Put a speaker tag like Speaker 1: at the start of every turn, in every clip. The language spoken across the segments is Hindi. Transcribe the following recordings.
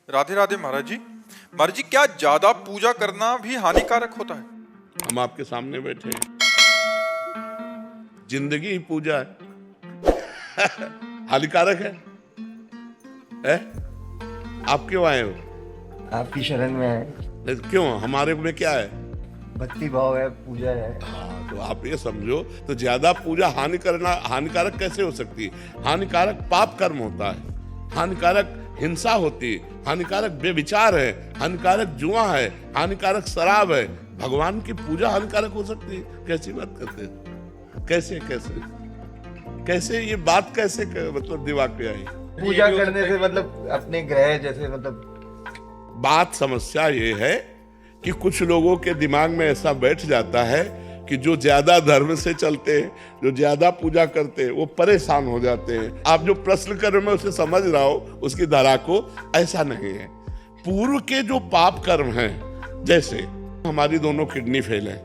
Speaker 1: राधे राधे महाराज जी। महाराज जी, क्या ज्यादा पूजा करना भी हानिकारक होता है?
Speaker 2: हम आपके सामने बैठे हैं, जिंदगी ही पूजा है। हानिकारक है? आप क्यों आए हो?
Speaker 3: आपकी शरण में है।
Speaker 2: क्यों? हमारे में क्या है?
Speaker 3: भक्ति भाव है, पूजा है।
Speaker 2: तो आप ये समझो, तो ज्यादा पूजा हानिकारक कैसे हो सकती है? हानिकारक पाप कर्म होता है, हानिकारक हिंसा होती है, हानिकारक बेविचार है, हानिकारक जुआ है, हानिकारक शराब है। भगवान की पूजा हानिकारक हो सकती है? कैसी बात करते हैं? कैसे ये बात कैसे मतलब दिमाग पे आई?
Speaker 3: पूजा करने से मतलब अपने ग्रह जैसे मतलब
Speaker 2: बात समस्या ये है कि कुछ लोगों के दिमाग में ऐसा बैठ जाता है कि जो ज्यादा धर्म से चलते हैं, जो ज्यादा पूजा करते हैं, वो परेशान हो जाते हैं। आप जो प्रश्न कर रहे हो मैं उसे समझ रहा हूं, उसकी धारा को। ऐसा नहीं है। पूर्व के जो पाप कर्म हैं, जैसे हमारी दोनों किडनी फेल है,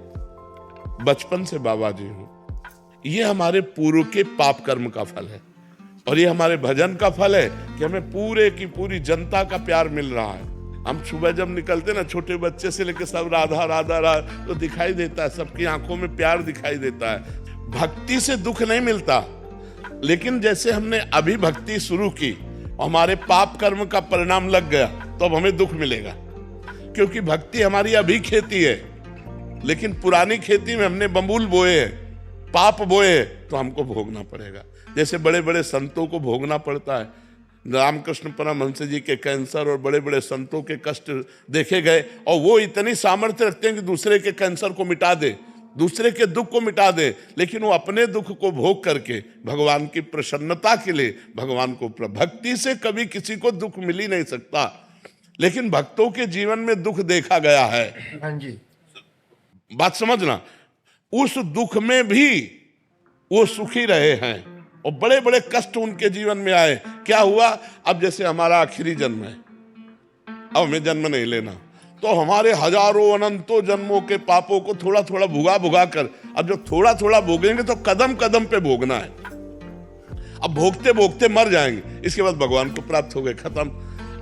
Speaker 2: बचपन से बाबा जी हूं, ये हमारे पूर्व के पाप कर्म का फल है। और ये हमारे भजन का फल है कि हमें पूरे की पूरी जनता का प्यार मिल रहा है। हम सुबह जब निकलते ना, छोटे बच्चे से लेकर सब राधा राधा राधा, तो दिखाई देता है, सबकी आंखों में प्यार दिखाई देता है। भक्ति से दुख नहीं मिलता, लेकिन जैसे हमने अभी भक्ति शुरू की, हमारे पाप कर्म का परिणाम लग गया, तो अब हमें दुख मिलेगा। क्योंकि भक्ति हमारी अभी खेती है, लेकिन पुरानी खेती में हमने बबूल बोए हैं, पाप बोए हैं, तो हमको भोगना पड़ेगा। जैसे बड़े बड़े संतों को भोगना पड़ता है। रामकृष्ण परमहंस जी के कैंसर और बड़े बड़े संतों के कष्ट देखे गए, और वो इतनी सामर्थ्य रखते हैं कि दूसरे के कैंसर को मिटा दे, दूसरे के दुख को मिटा दे, लेकिन वो अपने दुख को भोग करके भगवान की प्रसन्नता के लिए भगवान को भक्ति से कभी किसी को दुख मिल ही नहीं सकता, लेकिन भक्तों के जीवन में दुख देखा गया है।
Speaker 3: हाँ जी,
Speaker 2: बात समझना। उस दुख में भी वो सुखी रहे हैं और बड़े बड़े कष्ट उनके जीवन में आए। क्या हुआ? अब जैसे हमारा आखिरी जन्म है, अब हमें जन्म नहीं लेना, तो हमारे हजारों अनंतों जन्मों के पापों को थोड़ा थोड़ा भुगा कर, अब जब थोड़ा थोड़ा भोगेंगे तो कदम कदम पे भोगना है। अब भोगते भोगते मर जाएंगे, इसके बाद भगवान को प्राप्त हो गए, खत्म।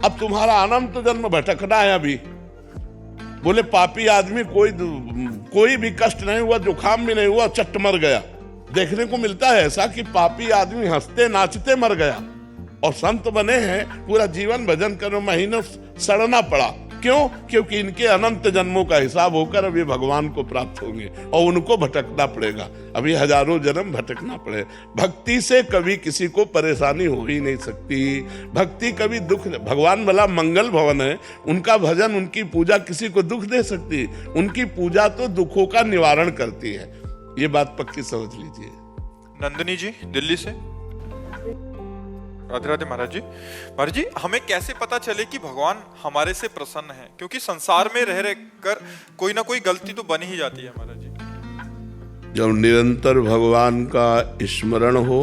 Speaker 2: अब तुम्हारा अनंत जन्म भटकना है। अभी बोले पापी आदमी कोई भी कष्ट नहीं हुआ, जुकाम भी नहीं हुआ, चट मर गया। देखने को मिलता है ऐसा कि पापी आदमी हंसते नाचते मर गया, और संत बने हैं, पूरा जीवन भजन करो, महीनों सड़ना पड़ा। क्यों? क्योंकि इनके अनंत जन्मों का हिसाब होकर अभी भगवान को प्राप्त होंगे, और उनको भटकना पड़ेगा, अभी हजारों जन्म भटकना पड़ेगा। भक्ति से कभी किसी को परेशानी हो ही नहीं सकती। भक्ति कभी दुख, भगवान भला मंगल भवन है, उनका भजन उनकी पूजा किसी को दुख दे सकती है? उनकी पूजा तो दुखों का निवारण करती है। ये बात पक्की समझ लीजिए।
Speaker 1: नंदिनी जी दिल्ली से। राधे राधे महाराज जी। महाराज जी, हमें कैसे पता चले कि भगवान हमारे से प्रसन्न है? क्योंकि संसार में रह कर कोई ना कोई गलती तो बन ही जाती है महाराज जी।
Speaker 2: जब निरंतर भगवान का स्मरण हो,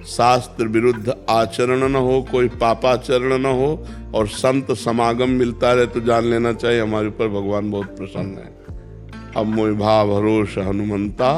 Speaker 2: शास्त्र विरुद्ध आचरण न हो, कोई पापाचरण न हो, और संत समागम मिलता रहे, तो जान लेना चाहिए हमारे ऊपर भगवान बहुत प्रसन्न है। अब मोहि भाव भरोस हनुमंता,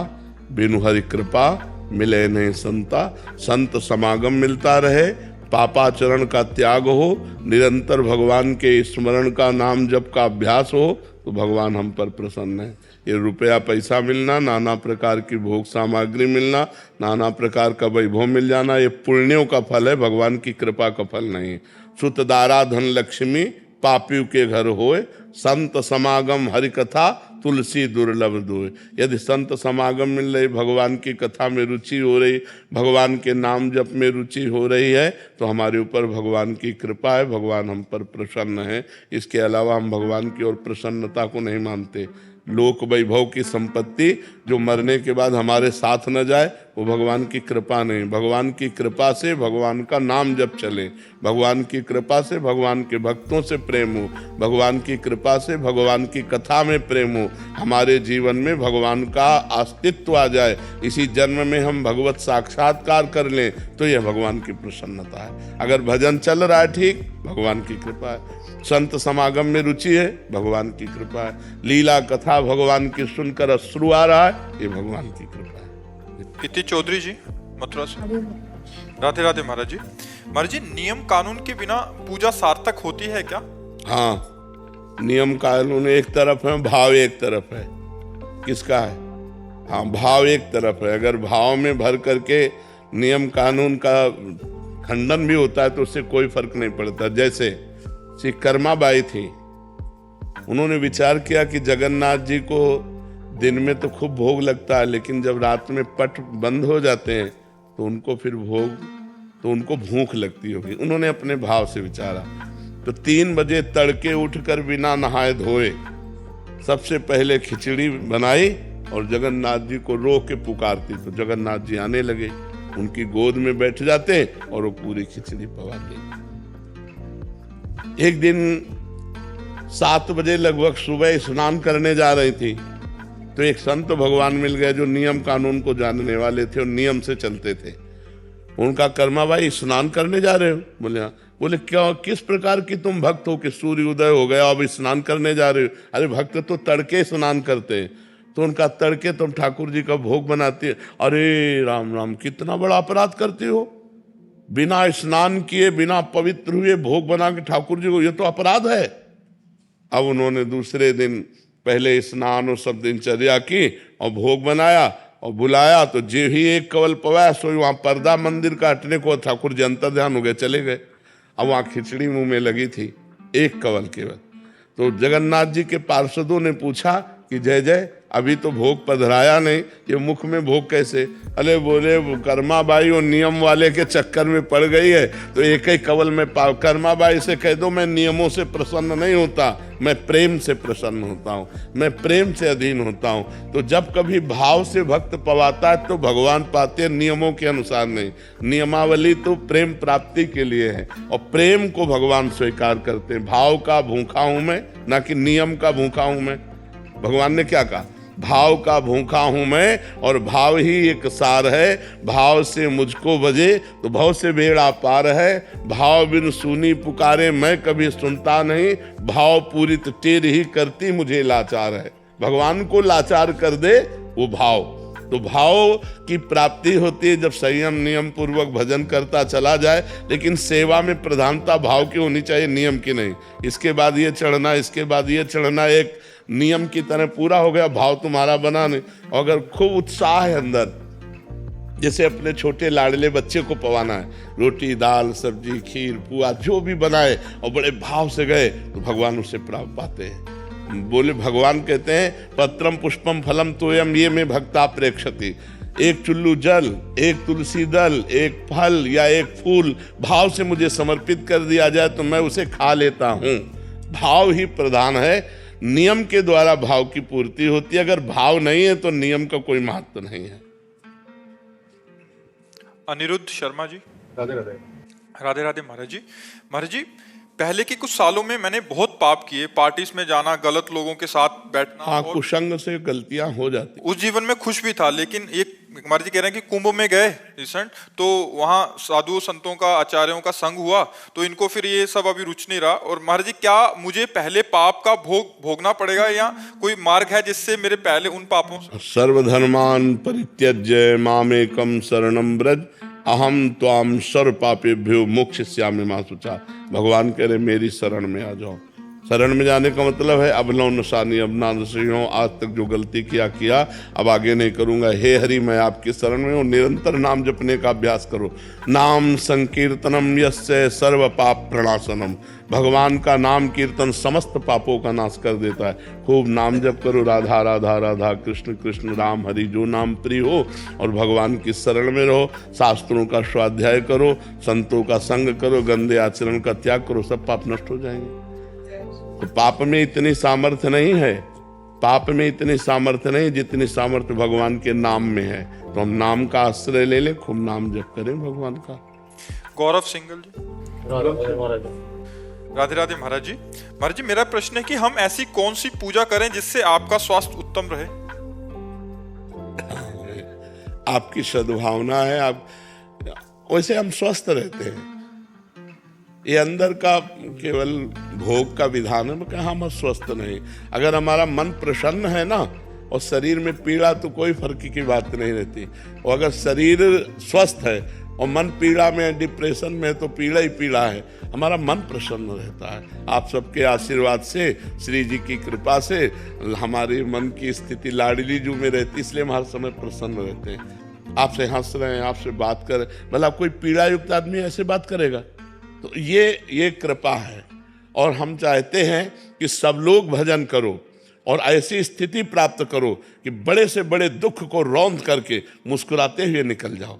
Speaker 2: बिनु हरि कृपा मिले नहीं संता। संत समागम मिलता रहे, पापाचरण का त्याग हो, निरंतर भगवान के स्मरण का, नाम जप का अभ्यास हो, तो भगवान हम पर प्रसन्न है। ये रुपया पैसा मिलना, नाना प्रकार की भोग सामग्री मिलना, नाना प्रकार का वैभव मिल जाना, ये पुण्यों का फल है, भगवान की कृपा का फल नहीं। सुत दारा धन लक्ष्मी पापियों के घर होए, संत समागम हरि कथा तुलसी दुर्लभ दोए। यदि संत समागम मिल रही, भगवान की कथा में रुचि हो रही, भगवान के नाम जप में रुचि हो रही है, तो हमारे ऊपर भगवान की कृपा है, भगवान हम पर प्रसन्न है। इसके अलावा हम भगवान की ओर प्रसन्नता को नहीं मानते। लोक वैभव की संपत्ति जो मरने के बाद हमारे साथ न जाए, वो भगवान की कृपा नहीं। भगवान की कृपा से भगवान का नाम जब चले, भगवान की कृपा से भगवान के भक्तों से प्रेम हो, भगवान की कृपा से भगवान की कथा में प्रेम हो, हमारे जीवन में भगवान का अस्तित्व आ जाए, इसी जन्म में हम भगवत साक्षात्कार कर लें, तो यह भगवान की प्रसन्नता है। अगर भजन चल रहा है ठीक, भगवान की कृपा है। संत समागम में रुचि है, भगवान की कृपा है। लीला कथा भगवान की सुनकर अश्रु आ रहा है, ये भगवान की कृपा है।
Speaker 1: इति चौधरी जी मथुरा से। राधे राधे महाराज जी। महाराज जी, नियम कानून के बिना पूजा सार्थक होती है क्या?
Speaker 2: हाँ, नियम कानून एक तरफ है, भाव एक तरफ है। किसका है? हाँ, भाव एक तरफ है। अगर भाव में भर करके नियम कानून का खंडन भी होता है तो उससे कोई फर्क नहीं पड़ता। जैसे श्री कर्माबाई थी, उन्होंने विचार किया कि जगन्नाथ जी को दिन में तो खूब भोग लगता है, लेकिन जब रात में पट बंद हो जाते हैं तो उनको फिर उनको भूख लगती होगी। उन्होंने अपने भाव से विचारा तो 3 बजे तड़के उठकर बिना नहाए धोए सबसे पहले खिचड़ी बनाई और जगन्नाथ जी को रो के पुकारती तो जगन्नाथ जी आने लगे, उनकी गोद में बैठ जाते और वो पूरी खिचड़ी पवाते। एक दिन 7 बजे लगभग सुबह स्नान करने जा रही थी तो एक संत भगवान मिल गए जो नियम कानून को जानने वाले थे और नियम से चलते थे। उनका कर्माबाई स्नान करने जा रहे हो? बोले हाँ। बोले क्या, किस प्रकार की तुम भक्त हो कि सूर्य उदय हो गया अब स्नान करने जा रहे हो? अरे भक्त तो तड़के स्नान करते हैं। तो उनका तड़के तुम ठाकुर जी का भोग बनाती है। अरे राम राम, कितना बड़ा अपराध करती हो, बिना स्नान किए बिना पवित्र हुए भोग बना के ठाकुर जी को, ये तो अपराध है। अब उन्होंने दूसरे दिन पहले स्नान और सब दिनचर्या की और भोग बनाया और बुलाया तो जे ही एक कवल पवाया सो वहां पर्दा मंदिर का हटने को ठाकुर जी अंतर ध्यान हो गए, चले गए। अब वहां खिचड़ी मुंह में लगी थी, एक कवल केवल। तो जगन्नाथ जी के पार्षदों ने पूछा कि जय जय, अभी तो भोग पधराया नहीं, ये मुख में भोग कैसे? अरे बोले कर्माबाई और नियम वाले के चक्कर में पड़ गई है तो एक ही कवल में कर्माबाई से कह दो मैं नियमों से प्रसन्न नहीं होता, मैं प्रेम से प्रसन्न होता हूँ, मैं प्रेम से अधीन होता हूँ। तो जब कभी भाव से भक्त पवाता है तो भगवान पाते नियमों के अनुसार नहीं। नियमावली तो प्रेम प्राप्ति के लिए है और प्रेम को भगवान स्वीकार करते हैं। भाव का भूखा हूं मैं, ना कि नियम का भूखा हूं मैं। भगवान ने क्या कहा? भाव का भूखा हूं मैं और भाव ही एक सार है। भाव से मुझको बजे तो भाव से बेड़ा पार है। भाव बिन सुनी पुकारे मैं कभी सुनता नहीं। भाव पूरित टेर ही करती मुझे लाचार है। भगवान को लाचार कर दे वो भाव। तो भाव की प्राप्ति होती है जब संयम नियम पूर्वक भजन करता चला जाए। लेकिन सेवा में प्रधानता भाव की होनी चाहिए, नियम की नहीं। इसके बाद ये चढ़ना, इसके बाद ये चढ़ना, एक नियम की तरह पूरा हो गया, भाव तुम्हारा बना नहीं। अगर खूब उत्साह है अंदर, जैसे अपने छोटे लाडले बच्चे को पवाना है, रोटी दाल सब्जी खीर पुआ जो भी बनाए और बड़े भाव से गए तो भगवान उसे प्राप्त पाते हैं। बोले भगवान कहते हैं पत्रम पुष्पम फलम तोयम ये में भक्ता प्रेक्षति। एक चुल्लू जल, एक तुलसी दल, एक फल या एक फूल भाव से मुझे समर्पित कर दिया जाए तो मैं उसे खा लेता हूँ। भाव ही प्रधान है। नियम के द्वारा भाव की पूर्ति होती है। अगर भाव नहीं है तो नियम का कोई महत्व नहीं है।
Speaker 1: अनिरुद्ध शर्मा जी।
Speaker 3: राधे राधे।
Speaker 1: राधे राधे महाराज जी। महाराज जी, पहले के कुछ सालों में मैंने बहुत पाप किए, पार्टीज में जाना, गलत लोगों के साथ बैठना।
Speaker 2: हाँ, कुसंग से गलतियां हो जाती।
Speaker 1: उस जीवन में खुश भी था, लेकिन एक महाराज जी कह रहे हैं कि कुंभ में गए रिसेंट, तो वहाँ साधुओं संतों का आचार्यों का संग हुआ तो इनको फिर ये सब अभी रुच नहीं रहा। और महाराज जी, क्या मुझे पहले पाप का भोगना पड़ेगा या कोई मार्ग है जिससे मेरे पहले उन पापों से?
Speaker 2: सर्वधर्मान परित्यज्य मामेकम शरणम ब्रज अहम त्वाम सर्व पापेभ्यो मोक्षयिष्यामि मा शुचा। भगवान कह रहे मेरी शरण में आ जाओ। शरण में जाने का मतलब है अब लो नशानी, अब ना नशी हो, आज तक जो गलती किया अब आगे नहीं करूंगा। हे हरि, मैं आपकी शरण में हूँ। निरंतर नाम जपने का अभ्यास करो। नाम संकीर्तनम यस्य सर्व पाप प्रणाशनम। भगवान का नाम कीर्तन समस्त पापों का नाश कर देता है। खूब नाम जप करो, राधा राधा राधा कृष्ण कृष्ण राम हरि, जो नाम प्रिय हो। और भगवान की शरण में रहो। शास्त्रों का स्वाध्याय करो, संतों का संग करो, गंदे आचरण का त्याग करो, सब पाप नष्ट हो जाएंगे। तो पाप में इतनी सामर्थ्य नहीं है, पाप में इतनी सामर्थ्य नहीं जितनी सामर्थ्य भगवान के नाम में है। तो हम नाम का आश्रय ले लें, खूब नाम जप करें भगवान का।
Speaker 1: गौरव सिंगल जी। राधे राधे महाराज जी। महाराज जी, मेरा प्रश्न है कि हम ऐसी कौन सी पूजा करें जिससे आपका स्वास्थ्य उत्तम रहे?
Speaker 2: आपकी सद्भावना है, आप वैसे हम स्वस्थ रहते हैं। ये अंदर का केवल भोग का विधान है कि हम स्वस्थ नहीं। अगर हमारा मन प्रसन्न है ना और शरीर में पीड़ा तो कोई फर्क की बात नहीं रहती। और अगर शरीर स्वस्थ है और मन पीड़ा में, डिप्रेशन में तो पीड़ा ही पीड़ा है। हमारा मन प्रसन्न रहता है। आप सबके आशीर्वाद से, श्री जी की कृपा से हमारे मन की स्थिति लाडली जू में रहती, इसलिए हम हर समय प्रसन्न रहते हैं। आपसे हंस रहे हैं, आपसे बात कर, भला कोई पीड़ा युक्त आदमी ऐसे बात करेगा? तो ये कृपा है। और हम चाहते हैं कि सब लोग भजन करो और ऐसी स्थिति प्राप्त करो कि बड़े से बड़े दुख को रौंद करके मुस्कुराते हुए निकल जाओ।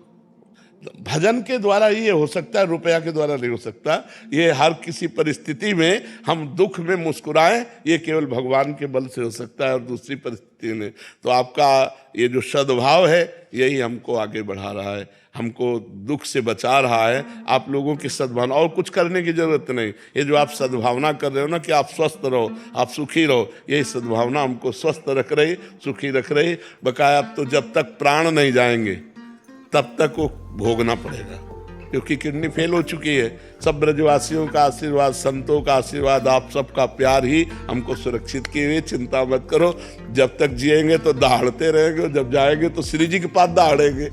Speaker 2: भजन के द्वारा ये हो सकता है, रुपया के द्वारा नहीं हो सकता। ये हर किसी परिस्थिति में हम दुख में मुस्कुराएं, ये केवल भगवान के बल से हो सकता है और दूसरी परिस्थिति में। तो आपका ये जो सद्भाव है यही हमको आगे बढ़ा रहा है, हमको दुख से बचा रहा है। आप लोगों की सद्भावना, और कुछ करने की जरूरत नहीं। ये जो आप सद्भावना कर रहे हो ना कि आप स्वस्थ रहो, आप सुखी रहो, यही सद्भावना हमको स्वस्थ रख रही, सुखी रख रही। बकाया अब तो जब तक प्राण नहीं जाएंगे तब तक वो भोगना पड़ेगा, क्योंकि किडनी फेल हो चुकी है। सब ब्रजवासियों का आशीर्वाद, संतों का आशीर्वाद, आप सबका प्यार ही हमको सुरक्षित किए हुए। चिंता मत करो, जब तक जिएंगे तो दहाड़ते रहेंगे, जब जाएंगे तो श्री जी के पास दहाड़ेंगे।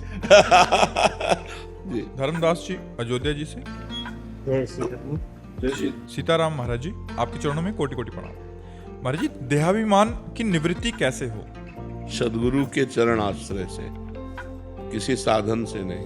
Speaker 2: जी।
Speaker 1: धर्मदास जी अयोध्या जी से। सीताराम महाराज जी, आपके चरणों में कोटि कोटि प्रणाम। महाराज जी, देहाभिमान की निवृत्ति कैसे हो?
Speaker 2: सदगुरु के चरण आश्रय से, किसी साधन से नहीं।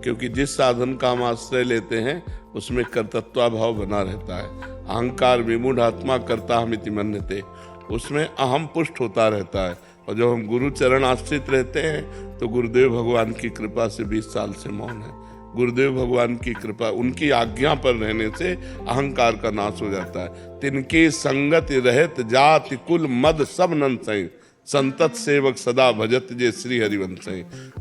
Speaker 2: क्योंकि जिस साधन का हम आश्रय लेते हैं उसमें कर्तृत्व भाव बना रहता है। अहंकार विमूढ़ आत्मा कर्ता हमिति मन्यते, उसमें अहम पुष्ट होता रहता है। और जब हम गुरु चरण आश्रित रहते हैं तो गुरुदेव भगवान की कृपा से 20 साल से मौन है। गुरुदेव भगवान की कृपा, उनकी आज्ञा पर रहने से अहंकार का नाश हो जाता है। तिनके संगति रहत जाति कुल मद सब नंसई, संतत सेवक सदा भजत जे श्री हरिवंश।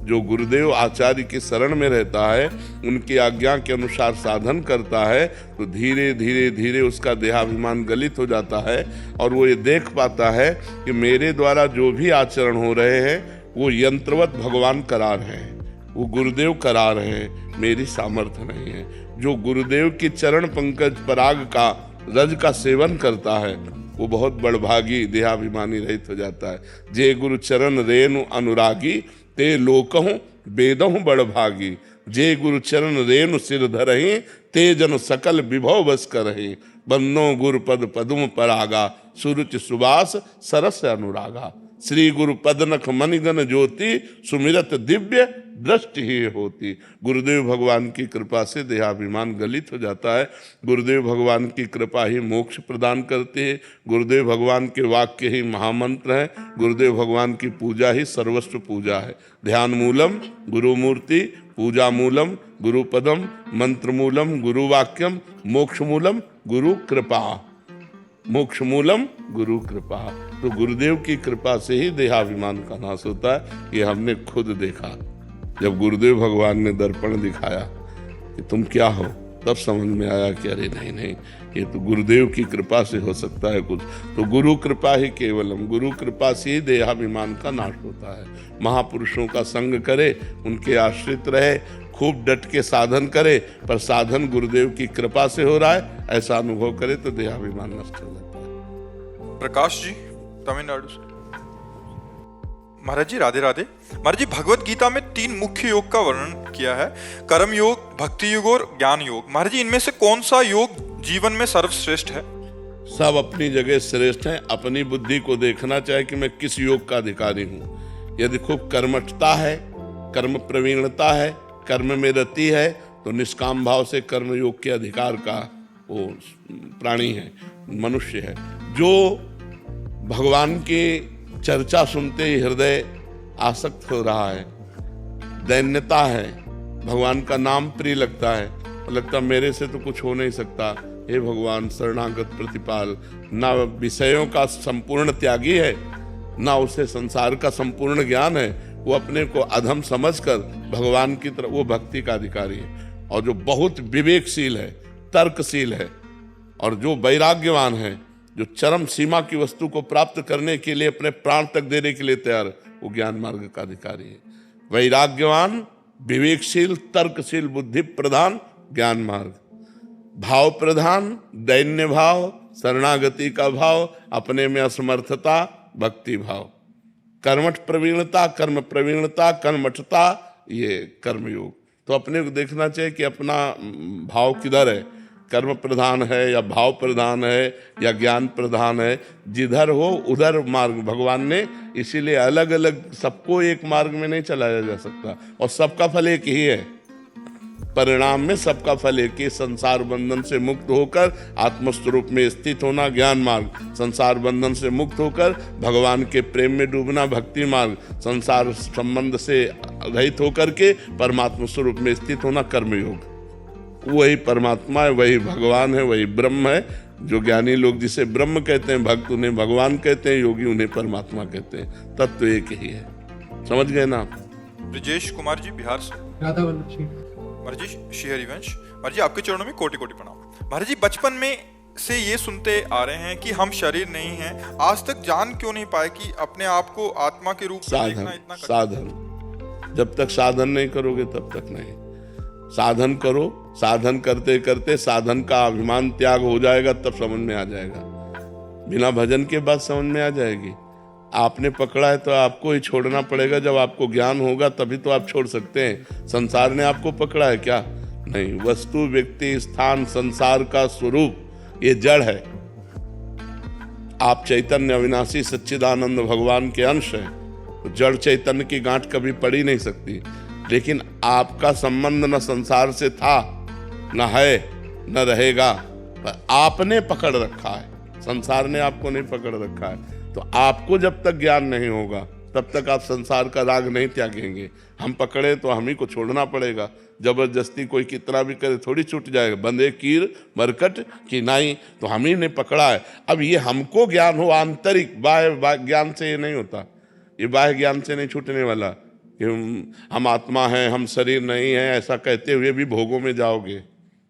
Speaker 2: जो गुरुदेव आचार्य की शरण में रहता है, उनकी आज्ञा के अनुसार साधन करता है, तो धीरे धीरे धीरे उसका देहाभिमान गलित हो जाता है और वो ये देख पाता है कि मेरे द्वारा जो भी आचरण हो रहे हैं वो यंत्रवत भगवान करा रहे हैं, वो गुरुदेव करा रहे हैं, मेरी सामर्थ्य नहीं है। जो गुरुदेव की चरण पंकज पराग का रज का सेवन करता है वो बहुत बड़भागी, देहाभिमानी रहित हो जाता है। जे गुरु चरण रेणु अनुरागी, ते लोकहु वेदहु बड़भागी। जे गुरु चरण रेणु सिर धरहि, ते जन सकल विभव बस करहि। बन्नो गुरु पद पदुम परागा, सुरुचि सुबास सरस अनुरागा। श्री गुरु पदनख मनिगन ज्योति, सुमिरत दिव्य दृष्टि ही होती। गुरुदेव भगवान की कृपा से देहाभिमान गलित हो जाता है। गुरुदेव भगवान की कृपा ही मोक्ष प्रदान करती है। गुरुदेव भगवान के वाक्य ही महामंत्र है। गुरुदेव भगवान की पूजा ही सर्वस्व पूजा है। ध्यान मूलम गुरु मूर्ति, पूजा मूलम गुरु पदम, मंत्र मूलम गुरु वाक्यम, मोक्ष मूलम गुरु कृपा। मोक्ष मूलम गुरु कृपा। तो गुरुदेव की कृपा से ही देहाभिमान का नाश होता है। ये हमने खुद देखा। जब गुरुदेव भगवान ने दर्पण दिखाया कि तुम क्या हो, तब समझ में आया कि अरे नहीं, ये तो गुरुदेव की कृपा से हो सकता है कुछ। तो गुरु कृपा ही केवलम, गुरु कृपा से ही देहाभिमान का नाश होता है। महापुरुषों का संग करे, उनके आश्रित रहे, खूब डट के साधन करे, पर साधन गुरुदेव की कृपा से हो रहा है ऐसा अनुभव करे तो देहाभिमान नष्ट हो जाता है।
Speaker 1: प्रकाश जी तमिलनाडु से। महाराज जी राधे राधे। महाराज जी, भगवत गीता में 3 मुख्य योग का वर्णन किया है, कर्म योग, भक्ति योग और ज्ञान योग। महाराज जी, इनमें से कौन सा योग जीवन में सर्वश्रेष्ठ है?
Speaker 2: सब अपनी जगह श्रेष्ठ हैं। अपनी बुद्धि को देखना चाहिए कि मैं किस योग का अधिकारी हूँ। यदि खूब कर्मठता है, कर्म प्रवीणता है, कर्म में रति है, तो निष्काम भाव से कर्म योग के अधिकार का वो प्राणी है, मनुष्य है। जो भगवान की चर्चा सुनते ही हृदय आसक्त हो रहा है, दैन्यता है, भगवान का नाम प्रिय लगता है, लगता मेरे से तो कुछ हो नहीं सकता, हे भगवान शरणागत प्रतिपाल। ना विषयों का संपूर्ण त्यागी है, ना उसे संसार का संपूर्ण ज्ञान है, वो अपने को अधम समझकर भगवान की तरफ, वो भक्ति का अधिकारी है। और जो बहुत विवेकशील है, तर्कशील है, और जो वैराग्यवान है, जो चरम सीमा की वस्तु को प्राप्त करने के लिए अपने प्राण तक देने के लिए तैयार, वो ज्ञान मार्ग का अधिकारी है। वैराग्यवान, विवेकशील, तर्कशील, बुद्धि प्रधान ज्ञान मार्ग, भाव प्रधान दैन्य भाव, शरणागति का भाव, अपने में असमर्थता भक्ति भाव, कर्मठ प्रवीणता, कर्म प्रवीणता, कर्मठता, ये कर्मयोग। तो अपने को देखना चाहिए कि अपना भाव किधर है, कर्म प्रधान है या भाव प्रधान है या ज्ञान प्रधान है। जिधर हो उधर मार्ग भगवान ने इसीलिए अलग अलग सबको एक मार्ग में नहीं चलाया जा सकता, और सबका फल एक ही है। परिणाम में सबका फल एक ही, संसार बंधन से मुक्त होकर आत्मस्वरूप में स्थित होना ज्ञान मार्ग, संसार बंधन से मुक्त होकर भगवान के प्रेम में डूबना भक्ति मार्ग, संसार संबंध से रहित होकर के परमात्मा स्वरूप में स्थित होना कर्म योग। वही परमात्मा है, वही भगवान है, वही ब्रह्म है। जो ज्ञानी लोग जिसे ब्रह्म कहते हैं, भक्त उन्हें भगवान कहते हैं, योगी उन्हें परमात्मा कहते हैं। तत्व तो एक ही है। समझ गए ना आप?
Speaker 1: ब्रजेश कुमार जी बिहार से।
Speaker 4: राधा वल्लभ जी।
Speaker 1: महाराज जी श्री हरिवंश, महाराज जी आपके चरणों में कोटि कोटि प्रणाम। महाराज जी बचपन में से ये सुनते आ रहे हैं कि हम शरीर नहीं हैं, आज तक जान क्यों नहीं पाए कि अपने आप को आत्मा के रूप में देखना इतना कठिन?
Speaker 2: साधन, जब तक साधन नहीं करोगे तब तक नहीं। साधन करो, साधन करते करते साधन का अभिमान त्याग हो जाएगा, तब समझ में आ जाएगा। बिना भजन के बाद समझ में आ जाएगी। आपने पकड़ा है तो आपको ही छोड़ना पड़ेगा। जब आपको ज्ञान होगा तभी तो आप छोड़ सकते हैं। संसार ने आपको पकड़ा है क्या? नहीं। वस्तु, व्यक्ति, स्थान, संसार का स्वरूप ये जड़ है। आप चैतन्य अविनाशी सच्चिदानंद भगवान के अंश हैं, तो जड़ चैतन्य की गांठ कभी पड़ ही नहीं सकती। लेकिन आपका संबंध न संसार से था, न है, न रहेगा। पर आपने पकड़ रखा है, संसार ने आपको नहीं पकड़ रखा है। तो आपको जब तक ज्ञान नहीं होगा तब तक आप संसार का राग नहीं त्यागेंगे। हम पकड़े तो हम ही को छोड़ना पड़ेगा। जबरदस्ती कोई कितना भी करे थोड़ी छूट जाएगा। बंदे कीर मरकट की नाई, तो हम ही ने पकड़ा है। अब ये हमको ज्ञान हो आंतरिक, बाह्य ज्ञान से ये नहीं होता। ये बाह्य ज्ञान से नहीं छूटने वाला कि हम आत्मा हैं, हम शरीर नहीं हैं, ऐसा कहते हुए भी भोगों में जाओगे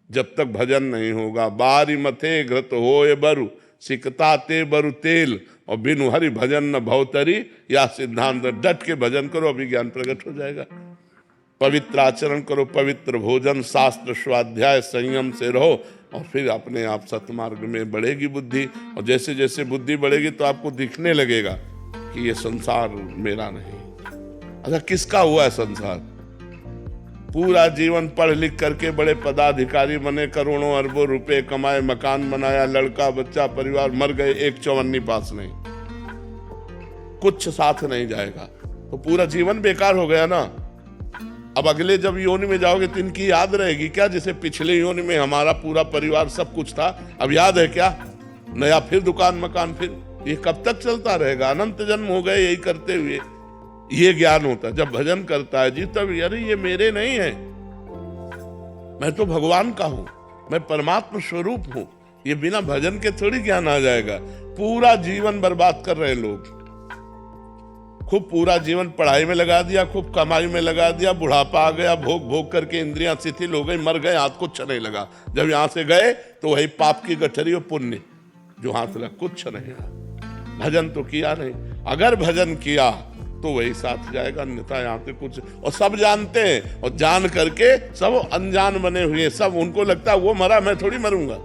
Speaker 2: जब तक भजन नहीं होगा। बारी मथे घृत होए बरु, सिकता ते बरु तेल, और बिनु हरि भजन न भवतरी या सिद्धांत। डट के भजन करो, अभी ज्ञान प्रकट हो जाएगा। पवित्र आचरण करो, पवित्र भोजन, शास्त्र स्वाध्याय, संयम से रहो, और फिर अपने आप सतमार्ग में बढ़ेगी बुद्धि। और जैसे जैसे बुद्धि बढ़ेगी तो आपको दिखने लगेगा कि ये संसार मेरा नहीं। अच्छा, किसका हुआ है संसार? पूरा जीवन पढ़ लिख करके बड़े पदाधिकारी बने, करोड़ों अरबों रुपए कमाए, मकान बनाया, लड़का बच्चा परिवार, मर गए, एक चौवन्नी पास नहीं, कुछ साथ नहीं जाएगा, तो पूरा जीवन बेकार हो गया ना। अब अगले जब योनि में जाओगे तो इनकी याद रहेगी क्या? जैसे पिछले योनि में हमारा पूरा परिवार सब कुछ था, अब याद है क्या? नया फिर दुकान मकान, फिर ये कब तक चलता रहेगा? अनंत जन्म हो गए यही करते हुए। ये ज्ञान होता है जब भजन करता है जी, तब अरे ये मेरे नहीं है, मैं तो भगवान का हूं, मैं परमात्मा स्वरूप हूं। ये बिना भजन के थोड़ी ज्ञान आ जाएगा। पूरा जीवन बर्बाद कर रहे लोग, खूब पूरा जीवन पढ़ाई में लगा दिया, खूब कमाई में लगा दिया, बुढ़ापा आ गया, भोग भोग करके इंद्रियां शिथिल हो गई, मर गए, हाथ कुछ नहीं लगा। जब यहां से गए तो वही पाप की गठरी और पुण्य जो हाथ लगा, कुछ नहीं लगा। भजन तो किया नहीं। अगर भजन किया तो वही साथ जाएगा, अन्यथा यहाँ पे कुछ। और सब जानते हैं, और जान करके सब अनजान बने हुए। सब उनको लगता है वो मरा, मैं थोड़ी मरूंगा।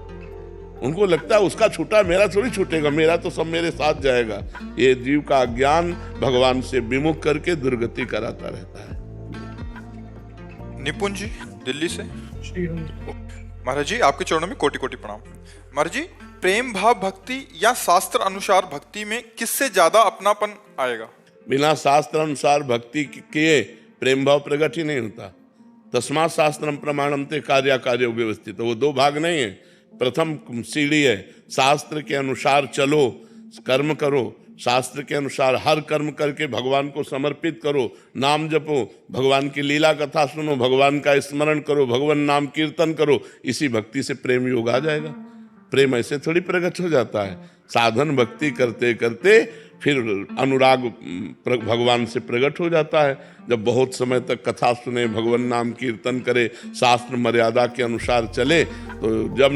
Speaker 2: उनको लगता है उसका छूटा, मेरा थोड़ी छूटेगा, मेरा तो सब मेरे साथ जाएगा। ये जीव का अज्ञान भगवान से विमुख करके दुर्गति कराता रहता है।
Speaker 1: निपुण जी दिल्ली से। महाराज जी आपके चरणों में कोटि कोटि प्रणाम। महाराज जी, प्रेम भाव भक्ति या शास्त्र अनुसार भक्ति में किससे ज्यादा अपनापन आएगा?
Speaker 2: बिना शास्त्र अनुसार भक्ति किए प्रेम भाव प्रकट ही नहीं होता। तस्मात् शास्त्रम प्रमाणम ते कार्य व्यवस्थित। वो दो भाग नहीं है। प्रथम सीढ़ी है, शास्त्र के अनुसार चलो, कर्म करो, शास्त्र के अनुसार हर कर्म करके भगवान को समर्पित करो, नाम जपो, भगवान की लीला कथा सुनो, भगवान का स्मरण करो, भगवान नाम कीर्तन करो। इसी भक्ति से प्रेम योग आ जाएगा। प्रेम ऐसे थोड़ी प्रकट हो जाता है। साधन भक्ति करते करते फिर अनुराग भगवान से प्रकट हो जाता है। जब बहुत समय तक कथा सुने, भगवान नाम कीर्तन करे, शास्त्र मर्यादा के अनुसार चले, तो जब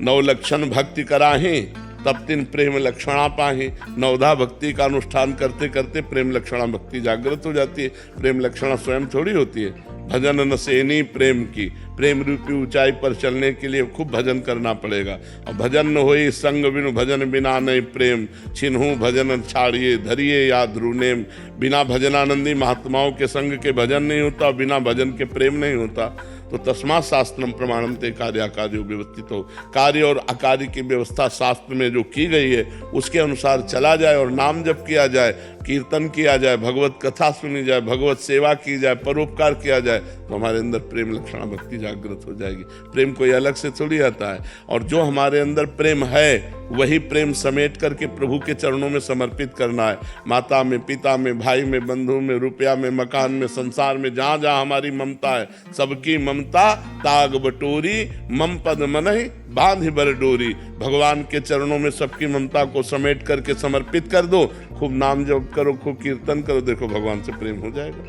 Speaker 2: नव लक्षण भक्ति कराही तब तीन प्रेम लक्षणा पाही। नवधा भक्ति का अनुष्ठान करते करते प्रेम लक्षणा भक्ति जागृत हो जाती है। प्रेम लक्षणा स्वयं थोड़ी होती है, भजन नसेनी प्रेम की, प्रेम रूपी ऊंचाई पर चलने के लिए खूब भजन करना पड़ेगा। और भजन न होई संग बिनु, भजन बिना नहीं प्रेम, छिन्हू भजन छाड़िए धरिए या ध्रुनेम। बिना भजनानंदी महात्माओं के संग के भजन नहीं होता, बिना भजन के प्रेम नहीं होता। तो तस्मात् शास्त्रम प्रमाणम ते कार्याकार्यो व्यवस्थित हो, कार्य और अकार्य की व्यवस्था शास्त्र में जो की गई है उसके अनुसार चला जाए और नाम जप किया जाए, कीर्तन किया जाए, भगवत कथा सुनी जाए, भगवत सेवा की जाए, परोपकार किया जाए, तो हमारे अंदर प्रेम लक्षणा भक्ति जागृत हो जाएगी। प्रेम कोई अलग से थोड़ी आता है, और जो हमारे अंदर प्रेम है वही प्रेम समेट करके प्रभु के चरणों में समर्पित करना है। माता में, पिता में, भाई में, बंधु में, रुपया में, मकान में, संसार में, जहाँ जहाँ हमारी ममता है, सबकी ममता ताग बटोरी, मम पद मनहि बांधि बर डोरी। भगवान के चरणों में सबकी ममता को समेट करके समर्पित कर दो, खूब नाम जप करो, खूब कीर्तन करो, देखो भगवान से प्रेम हो जाएगा।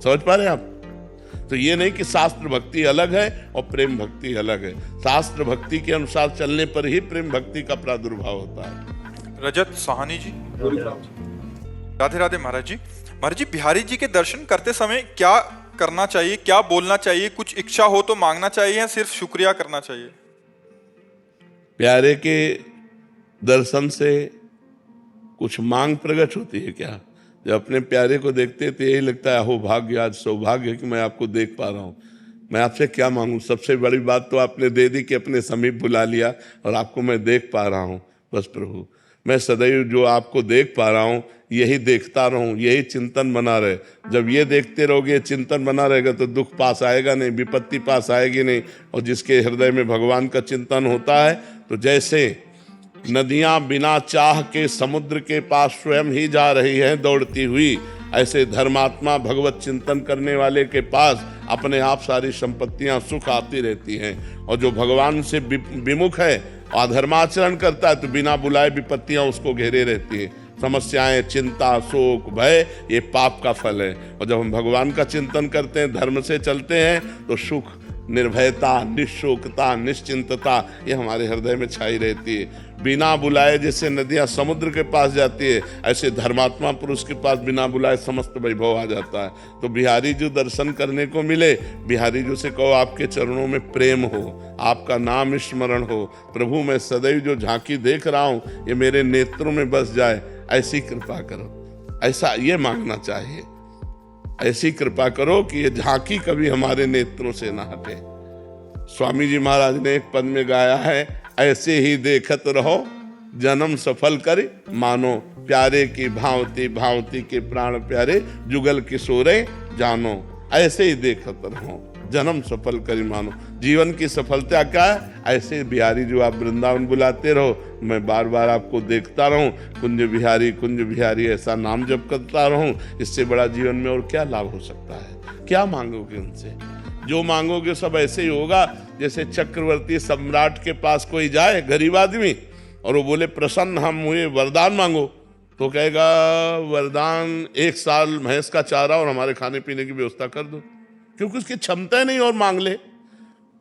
Speaker 2: समझ पा रहे हैं आप? तो ये नहीं कि शास्त्र भक्ति अलग है और प्रेम भक्ति अलग है। शास्त्र भक्ति के अनुसार चलने पर ही प्रेम भक्ति का प्रादुर्भाव होता है।
Speaker 1: रजत साहनी जी, राधे राधे महाराज जी। महाराज जी, बिहारी जी के दर्शन करते समय क्या करना चाहिए, क्या बोलना चाहिए? कुछ इच्छा हो तो मांगना चाहिए या सिर्फ शुक्रिया करना चाहिए?
Speaker 2: प्यारे के दर्शन से कुछ मांग प्रकट होती है क्या? जब अपने प्यारे को देखते तो यही लगता है अहो भाग्य, आज सौभाग्य है कि मैं आपको देख पा रहा हूँ। मैं आपसे क्या मांगूं? सबसे बड़ी बात तो आपने दे दी कि अपने समीप बुला लिया और आपको मैं देख पा रहा हूँ। बस प्रभु, मैं सदैव जो आपको देख पा रहा हूँ यही देखता रहूं, यही चिंतन बना रहे। जब ये देखते रहोगे, चिंतन बना रहेगा, तो दुख पास आएगा नहीं, विपत्ति पास आएगी नहीं। और जिसके हृदय में भगवान का चिंतन होता है, तो जैसे नदियां बिना चाह के समुद्र के पास स्वयं ही जा रही हैं दौड़ती हुई, ऐसे धर्मात्मा भगवत चिंतन करने वाले के पास अपने आप सारी संपत्तियां सुख आती रहती हैं। और जो भगवान से विमुख है, अधर्माचरण करता है, तो बिना बुलाए विपत्तियां उसको घेरे रहती हैं। समस्याएं, चिंता, शोक, भय, ये पाप का फल है। और जब हम भगवान का चिंतन करते हैं, धर्म से चलते हैं, तो सुख, निर्भयता, निशोकता, निश्चिंतता ये हमारे हृदय में छाई रहती है। बिना बुलाए जैसे नदियां समुद्र के पास जाती है, ऐसे धर्मात्मा पुरुष के पास बिना बुलाए समस्त वैभव आ जाता है। तो बिहारी जी दर्शन करने को मिले, बिहारी जी से कहो आपके चरणों में प्रेम हो, आपका नाम स्मरण हो। प्रभु, मैं सदैव जो झांकी देख रहा हूँ ये मेरे नेत्रों में बस जाए, ऐसी कृपा करो। ऐसा ये मांगना चाहिए, ऐसी कृपा करो कि ये झांकी कभी हमारे नेत्रों से ना हटे। स्वामी जी महाराज ने एक पद में गाया है, ऐसे ही देखत रहो जन्म सफल कर मानो, प्यारे की भांति भांति के प्राण प्यारे, जुगल किशोरे जानो। ऐसे ही देखत रहो, जन्म सफल कर मानो। जीवन की सफलता क्या है? ऐसे बिहारी जो आप वृंदावन बुलाते रहो, मैं बार बार आपको देखता रहूं, कुंज बिहारी ऐसा नाम जप करता रहूं। इससे बड़ा जीवन में और क्या लाभ हो सकता है? क्या मांगोगे उनसे? जो मांगोगे सब ऐसे ही होगा जैसे चक्रवर्ती सम्राट के पास कोई जाए, गरीब आदमी, और वो बोले प्रसन्न हम हुए, वरदान मांगो, तो कहेगा वरदान 1 साल भैंस का चारा और हमारे खाने पीने की व्यवस्था कर दो, क्योंकि उसकी क्षमता नहीं और मांग ले।